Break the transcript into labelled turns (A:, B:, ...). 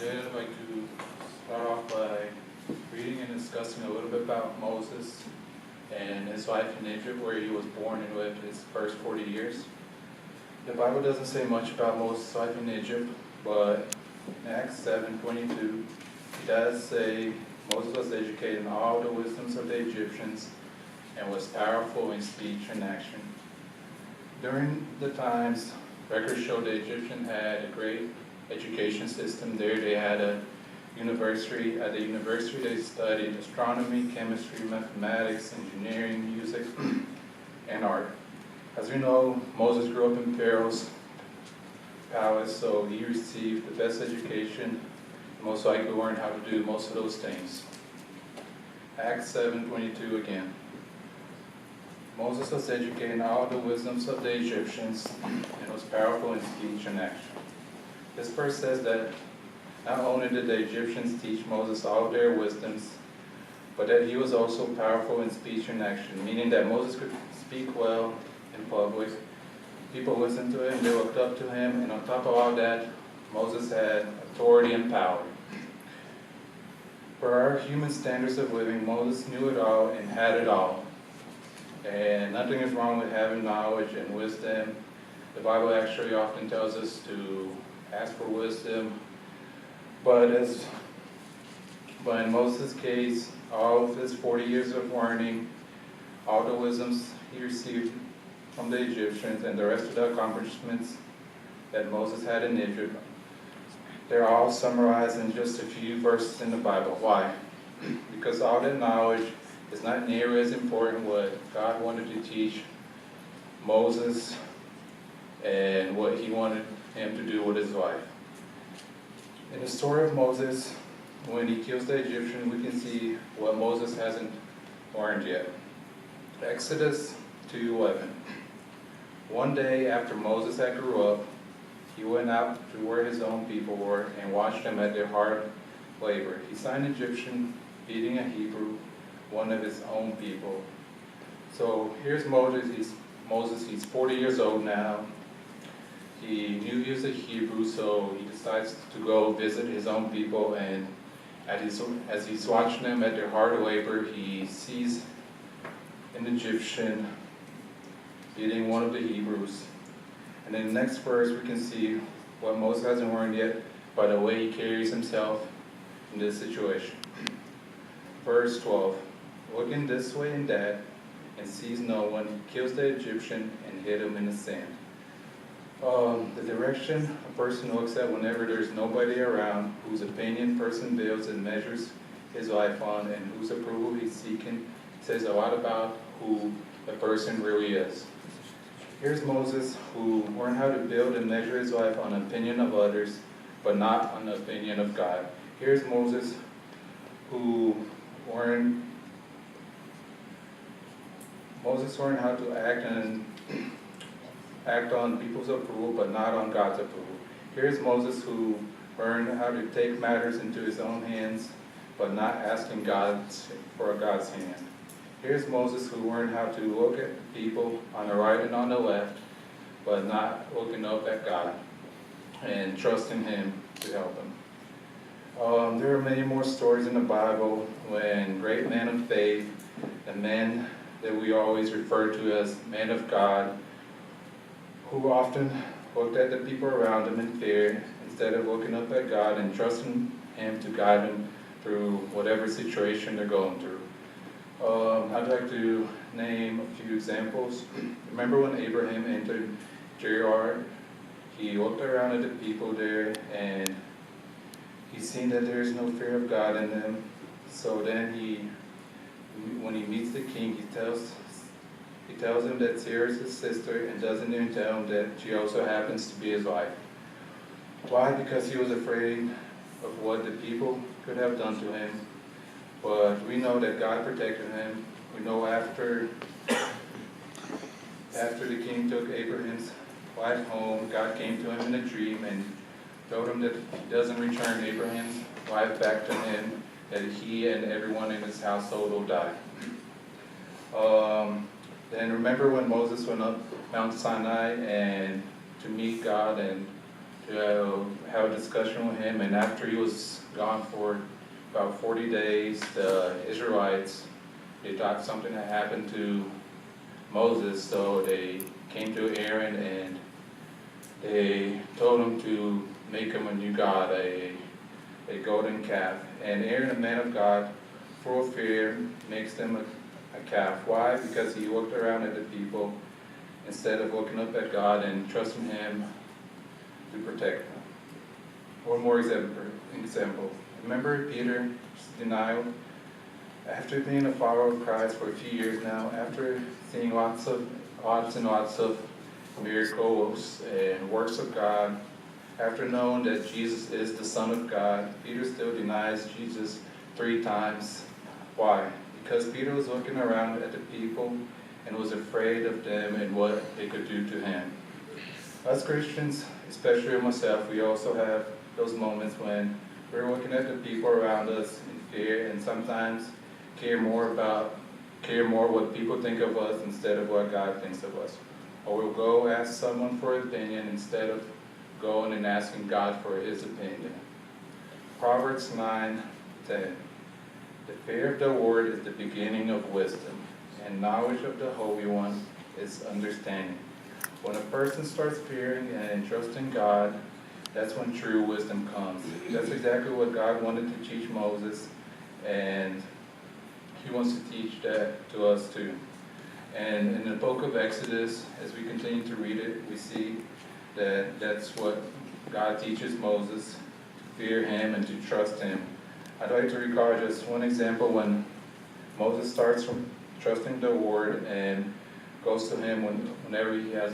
A: Today I'd like to start off by reading and discussing a little bit about Moses and his life in Egypt, where he was born and lived his first 40 years. The Bible doesn't say much about Moses' life in Egypt, but in Acts 7:22, it does say Moses was educated in all the wisdoms of the Egyptians and was powerful in speech and action. During the times, records show the Egyptians had a great education system there. They had a university. At the university, they studied astronomy, chemistry, mathematics, engineering, music, and art. As we know, Moses grew up in Pharaoh's palace, so he received the best education, and most likely learned how to do most of those things. Acts 7:22 again. Moses was educated in all the wisdoms of the Egyptians and was powerful in speech and action. This verse says that not only did the Egyptians teach Moses all their wisdoms, but that he was also powerful in speech and action, meaning that Moses could speak well in public. People listened to him, they looked up to him, and on top of all that, Moses had authority and power. For our human standards of living, Moses knew it all and had it all. And nothing is wrong with having knowledge and wisdom. The Bible actually often tells us to ask for wisdom. But in Moses' case, all of his 40 years of learning, all the wisdoms he received from the Egyptians, and the rest of the accomplishments that Moses had in Egypt, they're all summarized in just a few verses in the Bible. Why? Because all that knowledge is not nearly as important what God wanted to teach Moses and what he wanted him to do with his life. In the story of Moses, when he kills the Egyptian, we can see what Moses hasn't learned yet. Exodus 2:11. One day after Moses had grew up, he went out to where his own people were and watched them at their hard labor. He saw an Egyptian beating a Hebrew, one of his own people. So here's Moses. He's 40 years old now. He knew he was a Hebrew, so he decides to go visit his own people, and as he's watching them at their hard labor, he sees an Egyptian beating one of the Hebrews. And in the next verse, we can see what Moses hasn't learned yet by the way he carries himself in this situation. Verse 12. Looking this way and that, and sees no one, he kills the Egyptian and hid him in the sand. The direction a person looks at whenever there's nobody around, whose opinion person builds and measures his life on, and whose approval he's seeking, says a lot about who the person really is. Here's Moses, who learned how to build and measure his life on the opinion of others, but not on the opinion of God. Here's Moses, who learned how to act on people's approval, but not on God's approval. Here's Moses, who learned how to take matters into his own hands, but not asking for God's hand. Here's Moses, who learned how to look at people on the right and on the left, but not looking up at God and trusting him to help him. There are many more stories in the Bible when great men of faith, the men that we always refer to as men of God, who often looked at the people around them in fear instead of looking up at God and trusting him to guide them through whatever situation they're going through. I'd like to name a few examples. Remember when Abraham entered Gerar? He looked around at the people there and he seen that there is no fear of God in them. So then when he meets the king, he tells him that Sarah is his sister, and doesn't even tell him that she also happens to be his wife. Why? Because he was afraid of what the people could have done to him. But we know that God protected him. We know after the king took Abraham's wife home, God came to him in a dream and told him that if he doesn't return Abraham's wife back to him, that he and everyone in his household will die. Then remember when Moses went up Mount Sinai and to meet God and to have have a discussion with him, and after he was gone for about 40 days, the Israelites, they thought something had happened to Moses, so they came to Aaron and they told him to make him a new god, a golden calf. And Aaron, a man of God, full of fear, makes them a calf. Why? Because he looked around at the people instead of looking up at God and trusting him to protect them. One more example. Remember Peter's denial? After being a follower of Christ for a few years now, after seeing lots and lots of miracles and works of God, after knowing that Jesus is the Son of God, Peter still denies Jesus 3 times. Why? Because Peter was looking around at the people and was afraid of them and what they could do to him. Us Christians, especially myself, we also have those moments when we're looking at the people around us in fear and sometimes care more what people think of us instead of what God thinks of us. Or we'll go ask someone for an opinion instead of going and asking God for his opinion. Proverbs 9:10. The fear of the Lord is the beginning of wisdom, and knowledge of the Holy One is understanding. When a person starts fearing and trusting God, that's when true wisdom comes. That's exactly what God wanted to teach Moses, and he wants to teach that to us too. And in the book of Exodus, as we continue to read it, we see that that's what God teaches Moses, to fear him and to trust him. I'd like to recall just one example when Moses starts from trusting the Lord and goes to him whenever he has